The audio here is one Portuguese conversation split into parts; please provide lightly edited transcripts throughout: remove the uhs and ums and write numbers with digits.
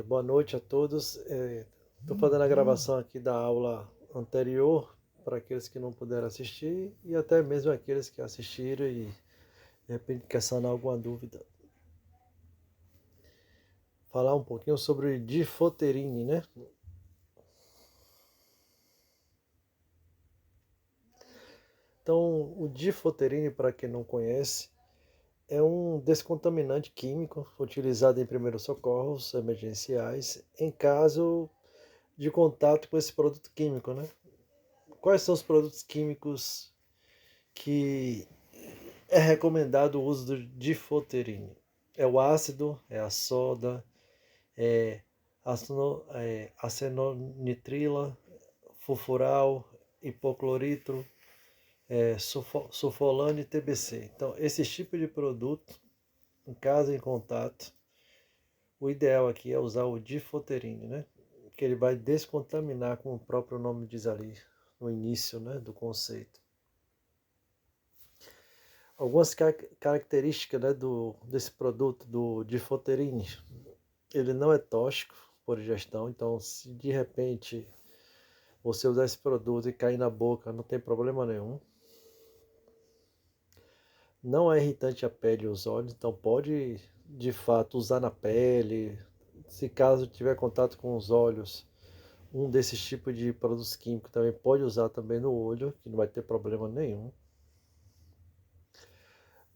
Boa noite a todos. Estou fazendo a gravação aqui da aula anterior para aqueles que não puderam assistir e até mesmo aqueles que assistiram e de repente quer sanar alguma dúvida. Falar um pouquinho sobre Difoterine, né? Então, o Difoterine, para quem não conhece, é um descontaminante químico utilizado em primeiros socorros emergenciais em caso de contato com esse produto químico, né? Quais são os produtos químicos que é recomendado o uso do difoterine? É o ácido, é a soda, é acenonitrila, furfural, hipoclorito, sulfolano e TBC. Então, esse tipo de produto, em caso em contato, o ideal aqui é usar o difoterine, né? Que ele vai descontaminar, como o próprio nome diz ali no início, né, do conceito. Algumas características, né, desse produto, do difoterine. Ele não é tóxico por ingestão, então se de repente você usar esse produto e cair na boca, não tem problema nenhum. Não é irritante à pele e os olhos, então pode de fato usar na pele. Se caso tiver contato com os olhos, um desses tipos de produtos químicos também pode usar também no olho, que não vai ter problema nenhum.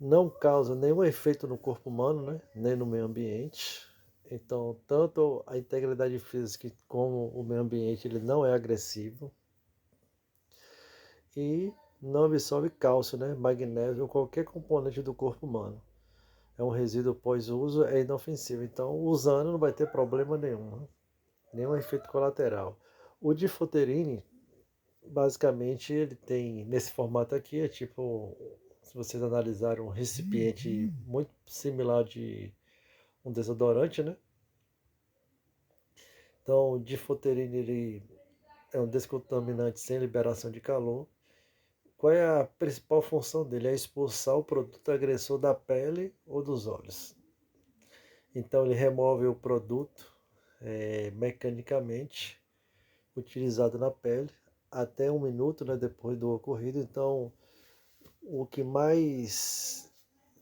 Não causa nenhum efeito no corpo humano, né? Nem no meio ambiente. Então, tanto a integridade física como o meio ambiente, ele não é agressivo. E não absorve cálcio, né? Magnésio ou qualquer componente do corpo humano. É um resíduo pós-uso, é inofensivo. Então, usando não vai ter problema nenhum, né? Nenhum efeito colateral. O difoterine, basicamente, ele tem, nesse formato aqui, é tipo, se vocês analisarem um recipiente muito similar de um desodorante, né? Então, o difoterine, ele é um descontaminante sem liberação de calor. Qual é a principal função dele? É expulsar o produto agressor da pele ou dos olhos. Então, ele remove o produto mecanicamente, utilizado na pele, até 1 minuto, né, depois do ocorrido. Então, o que mais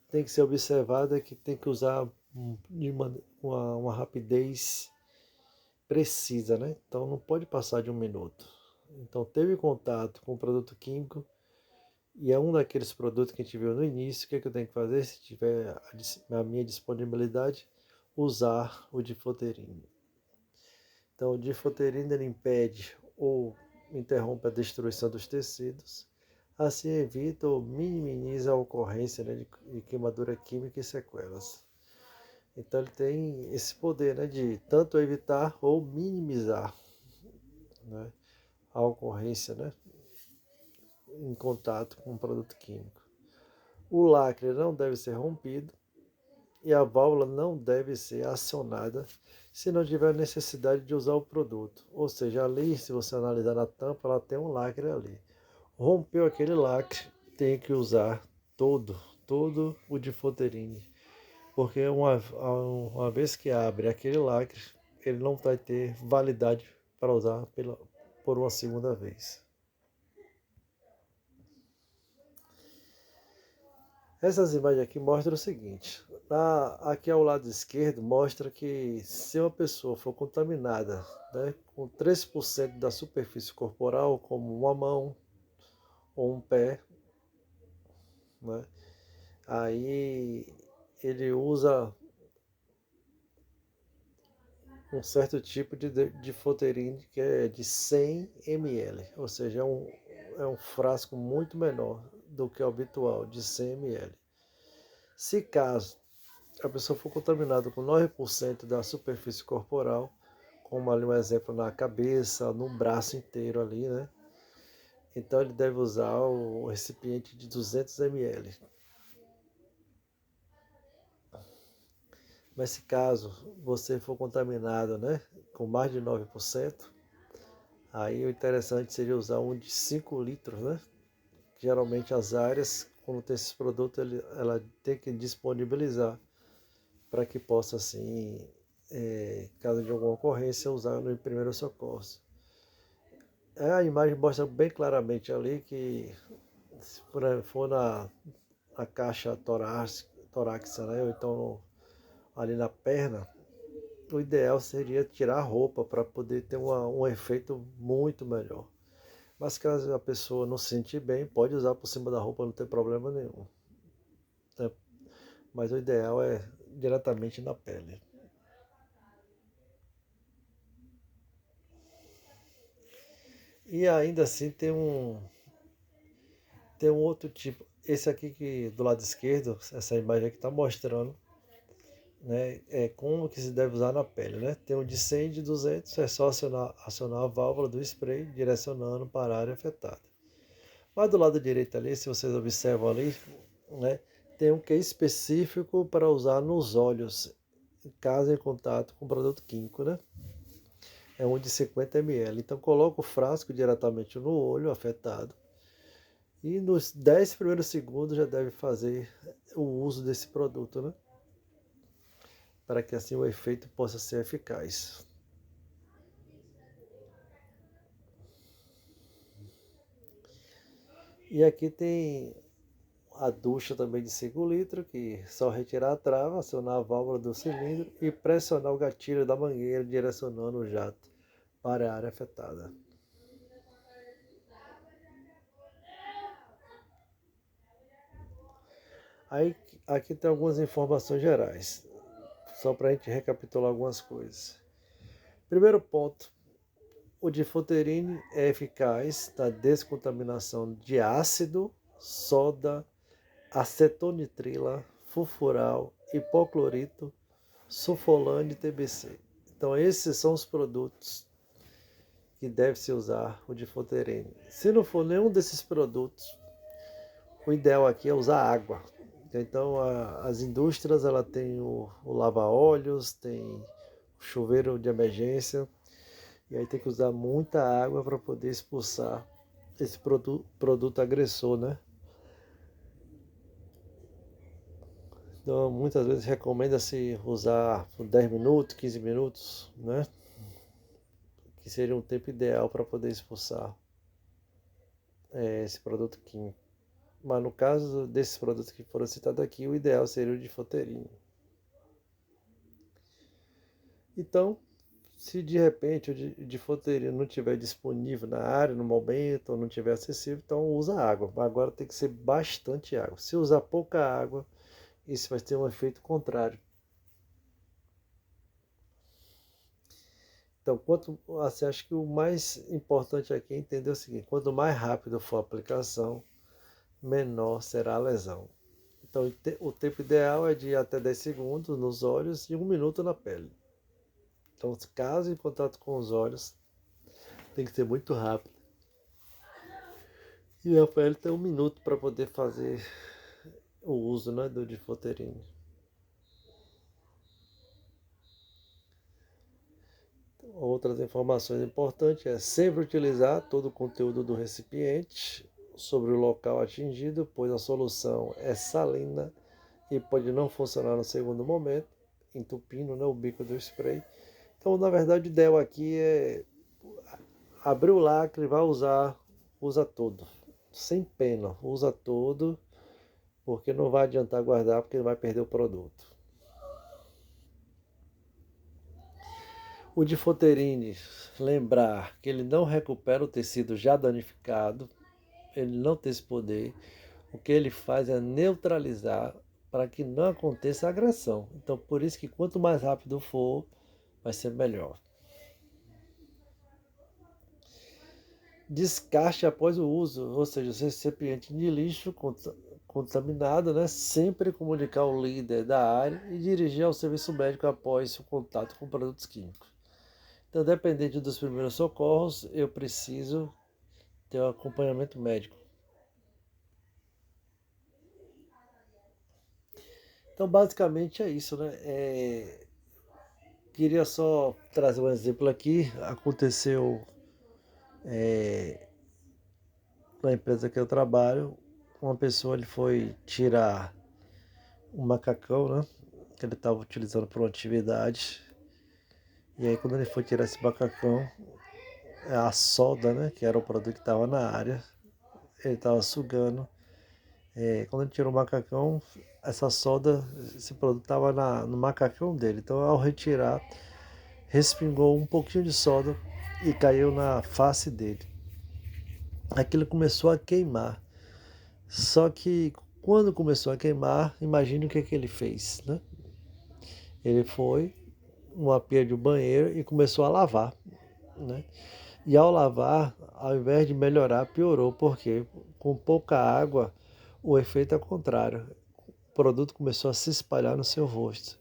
tem que ser observado é que tem que usar de uma rapidez precisa, né? Então não pode passar de 1 minuto. Então teve contato com o produto químico e é um daqueles produtos que a gente viu no início, o que, é que eu tenho que fazer? Se tiver a minha disponibilidade, usar o difoterine. Então o difoterine ele impede ou interrompe a destruição dos tecidos, assim evita ou minimiza a ocorrência, né, de queimadura química e sequelas. Então ele tem esse poder, né, de tanto evitar ou minimizar, né, a ocorrência, né, em contato com um produto químico. O lacre não deve ser rompido e a válvula não deve ser acionada se não tiver necessidade de usar o produto. Ou seja, ali, se você analisar na tampa, ela tem um lacre ali. Rompeu aquele lacre, tem que usar todo o difoterine. Porque uma vez que abre aquele lacre, ele não vai ter validade para usar por uma segunda vez. Essas imagens aqui mostram o seguinte: aqui ao lado esquerdo mostra que se uma pessoa for contaminada, né, com 3% da superfície corporal, como uma mão ou um pé, né, aí ele usa um certo tipo de difoterine que é de 100 ml, ou seja, é um frasco muito menor do que o habitual, de 100 ml. Se caso a pessoa for contaminada com 9% da superfície corporal, como ali um exemplo na cabeça, no braço inteiro ali, né? Então ele deve usar o recipiente de 200 ml. Mas se caso você for contaminado, né, com mais de 9%, aí o interessante seria usar um de 5 litros, né? Geralmente as áreas, quando tem esses produtos, ela tem que disponibilizar para que possa assim caso de alguma ocorrência, usar no primeiro socorro. A imagem mostra bem claramente ali que se for na caixa torácica, né, ou então ali na perna, o ideal seria tirar a roupa para poder ter um efeito muito melhor. Mas caso a pessoa não se sentir bem, pode usar por cima da roupa, não tem problema nenhum, né? Mas o ideal é diretamente na pele. E ainda assim tem um outro tipo. Esse aqui que do lado esquerdo, essa imagem aqui está mostrando, né, como que se deve usar na pele, né? Tem o de 100 e de 200, é só acionar a válvula do spray direcionando para a área afetada. Mas do lado direito ali, se vocês observam ali, né, tem um que é específico para usar nos olhos, caso em contato com produto químico, né? É um de 50 ml. Então coloca o frasco diretamente no olho afetado e nos 10 primeiros segundos já deve fazer o uso desse produto, né? Para que assim o efeito possa ser eficaz. E aqui tem a ducha também de 5 litros, que só retirar a trava, acionar a válvula do cilindro e pressionar o gatilho da mangueira direcionando o jato para a área afetada. Aí aqui tem algumas informações gerais, só para a gente recapitular algumas coisas. Primeiro ponto, o difluterine é eficaz na descontaminação de ácido, soda, acetonitrila, furfural, hipoclorito, sulfolane e TBC. Então esses são os produtos que deve se usar o difluterine. Se não for nenhum desses produtos, o ideal aqui é usar água. Então as indústrias ela tem o lava-óleos, tem o chuveiro de emergência, e aí tem que usar muita água para poder expulsar esse produto agressor, né? Então muitas vezes recomenda-se usar por 10 minutos, 15 minutos, né? Que seria um tempo ideal para poder expulsar esse produto químico. Mas no caso desses produtos que foram citados aqui, o ideal seria o difluterine. Então, se de repente o difluterine não estiver disponível na área no momento, ou não estiver acessível, então usa água. Agora tem que ser bastante água. Se usar pouca água, isso vai ter um efeito contrário. Então, assim, acho que o mais importante aqui é entender o seguinte: quanto mais rápido for a aplicação, menor será a lesão. Então, o tempo ideal é de até 10 segundos nos olhos e 1 minuto na pele. Então, caso em contato com os olhos, tem que ser muito rápido. E a pele tem 1 minuto para poder fazer o uso, né, do difluterine. Outras informações importantes é sempre utilizar todo o conteúdo do recipiente sobre o local atingido, pois a solução é salina e pode não funcionar no segundo momento, entupindo, né, o bico do spray. Então, na verdade, o ideal aqui é abrir o lacre, vai usar, usa todo, sem pena, usa todo, porque não vai adiantar guardar, porque vai perder o produto. O difluterine, lembrar que ele não recupera o tecido já danificado, ele não tem esse poder. O que ele faz é neutralizar para que não aconteça agressão. Então, por isso que quanto mais rápido for, vai ser melhor. Descarte após o uso, ou seja, o recipiente de lixo contaminado, né? Sempre comunicar o líder da área e dirigir ao serviço médico após o contato com produtos químicos. Então, dependente dos primeiros socorros, eu preciso ter um acompanhamento médico. Então, basicamente é isso, né? Queria só trazer um exemplo aqui. Aconteceu na empresa que eu trabalho, uma pessoa ele foi tirar um macacão, né? Que ele estava utilizando para uma atividade. E aí quando ele foi tirar esse macacão, a solda, né, que era o produto que estava na área, ele estava sugando. Quando ele tirou o macacão, essa solda, esse produto estava no macacão dele. Então ao retirar, respingou um pouquinho de solda e caiu na face dele. Aquilo começou a queimar. Só que quando começou a queimar, imagine o que ele fez, né? Ele foi numa pia de banheiro e começou a lavar, né? E ao lavar, ao invés de melhorar, piorou, porque com pouca água, o efeito é contrário. O produto começou a se espalhar no seu rosto.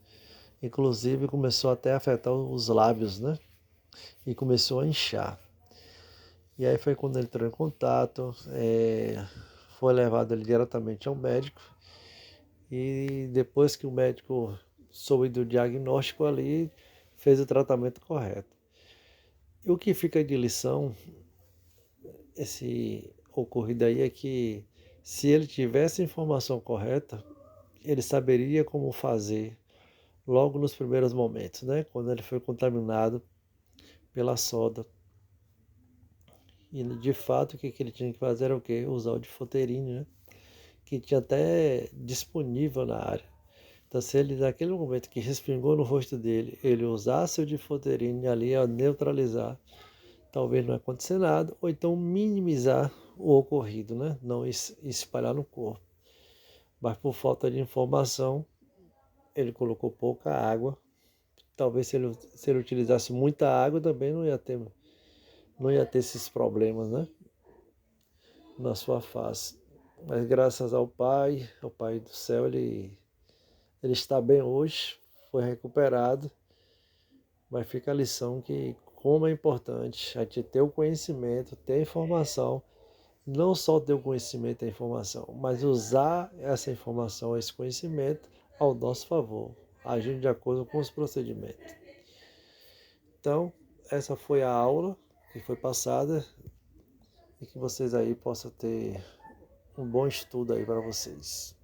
Inclusive começou até a afetar os lábios, né? E começou a inchar. E aí foi quando ele entrou em contato, foi levado ele diretamente ao médico. E depois que o médico soube do diagnóstico ali, fez o tratamento correto. E o que fica de lição, esse ocorrido aí, é que se ele tivesse a informação correta, ele saberia como fazer logo nos primeiros momentos, né? Quando ele foi contaminado pela soda. E de fato o que ele tinha que fazer era o quê? Usar o Difoterine, né? Que tinha até disponível na área. Então, se ele, naquele momento que respingou no rosto dele, ele usasse o Difoterine ali a neutralizar, talvez não aconteça nada, ou então minimizar o ocorrido, né? Não espalhar no corpo. Mas por falta de informação, ele colocou pouca água. Talvez se ele utilizasse muita água também não ia ter esses problemas, né? Na sua face. Mas graças ao Pai do céu, ele está bem hoje, foi recuperado. Mas fica a lição que como é importante a gente ter o conhecimento, ter a informação, não só ter o conhecimento e a informação, mas usar essa informação, esse conhecimento ao nosso favor, agindo de acordo com os procedimentos. Então, essa foi a aula que foi passada e que vocês aí possam ter um bom estudo aí para vocês.